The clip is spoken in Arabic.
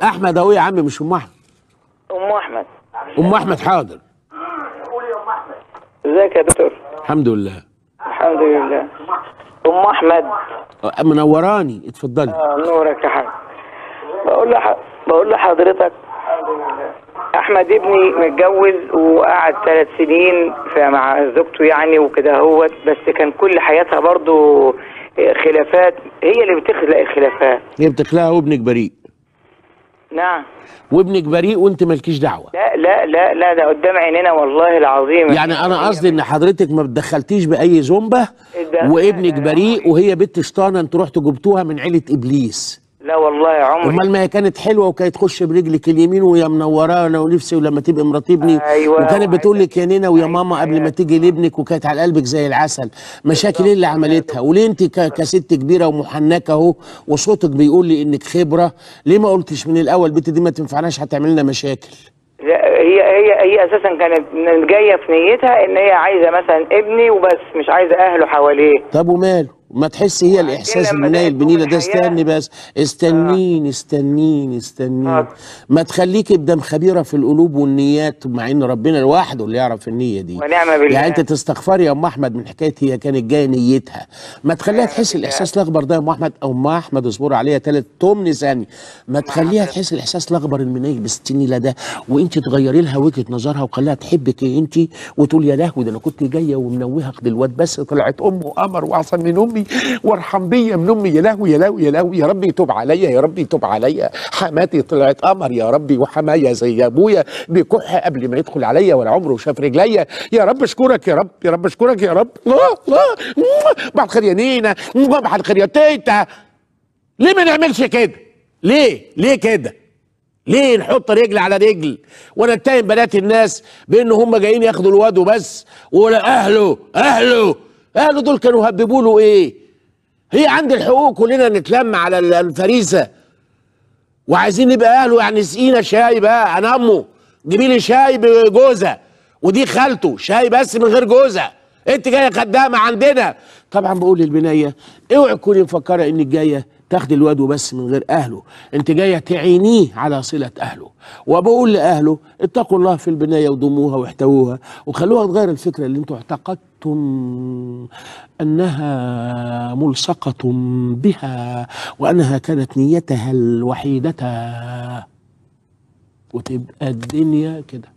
احمد اهو يا عم، مش ام احمد. ام احمد. ام احمد حاضر. قولي يا ام احمد. ازيك يا دكتور؟ الحمد لله. الحمد لله. ام احمد منوراني، اتفضلي. نورك يا حاج. بقول لحضرتك احمد ابني متجوز وقعد 3 سنين مع زوجته يعني وكده هوت، بس كان كل حياتها برضو خلافات، هي اللي بتخلق الخلافات. هي بتخلقها وابنك بريء. نعم. وابنك بريء وانت مالكيش دعوه. لا لا لا لا، ده قدام عينينا والله العظيم. يعني انا قصدي ان حضرتك ما بتدخلتيش باي زومبه، وابنك بريء وهي بنت شطانه، انتوا رحتوا جبتوها من عيله ابليس. لا والله يا عمري. امال ما هي كانت حلوه وكانت تخش برجلك اليمين ويا منورانا ونفسي ولما تبقى مرات ابني. أيوة. وكانت بتقول لك يا نينا ويا ماما قبل ما تيجي لابنك، وكانت على قلبك زي العسل. مشاكل ايه اللي عملتها؟ وليه انت كست كبيره ومحنكه اهو وصوتك بيقول لي انك خبره، ليه ما قلتش من الاول البنت دي ما تنفعناش هتعمل لنا مشاكل؟ لا، هي اساسا كانت جايه في نيتها ان هي عايزه مثلا ابني وبس، مش عايزه اهله حواليه. طب وماله؟ ما تحسي هي الاحساس المنايل بنيله ده. استني بس، استنين. ما تخليكي بدم خبيره في القلوب والنيات، مع ان ربنا لوحده اللي يعرف النيه دي. ونعم بالله. يعني انت تستغفري يا ام احمد من حكايه هي كانت جايه نيتها. ما تخليها تحس الاحساس الاخضر ده يا ام احمد، او ام احمد اصبروا عليها 3 ثانيه. ما تخليها تحس الاحساس الاخضر المنايل بالستينيله ده، وانت تغيري لها وجهه نظرها وخليها تحبك انت، وتقول يا لهوي ده انا كنت جايه ومنوهه الواد بس طلعت امه قمر واحسن من امي وارحم بيا من امي. يا لهوي يا لهوي يا لهوي، يا رب يتوب عليا، يا رب يتوب عليا. حماتي طلعت قمر يا ربي، وحمايا زي ابويا بيكح قبل ما يدخل عليا ولا عمره شاف رجليا. يا رب اشكرك يا رب، يا رب اشكرك يا رب. بعد خير يا نينا، بعد خير يا تيتا. ليه ما نعملش كده؟ ليه كده؟ ليه نحط رجل على رجل ونتهم بنات الناس بان هم جايين ياخدوا الواد وبس، ولا اهله دول كانوا هببوا له ايه؟ هي عند الحقوق كلنا نتلم على الفريسه وعايزين نبقى اهله. يعني سقينا شاي بقى، انا امه جيبي لي شاي بجوزه، ودي خالته شاي بس من غير جوزه. انت جايه خدامه عندنا. طبعا بقول للبنيه اوعي تكوني مفكره انك جايه تاخدي الواد وبس من غير اهله، انت جايه تعينيه على صله اهله. وبقول لاهله اتقوا الله في البنايه ودموها واحتووها، وخلوها تغير الفكره اللي انتوا اعتقدتم انها ملصقه بها وانها كانت نيتها الوحيده، وتبقى الدنيا كده.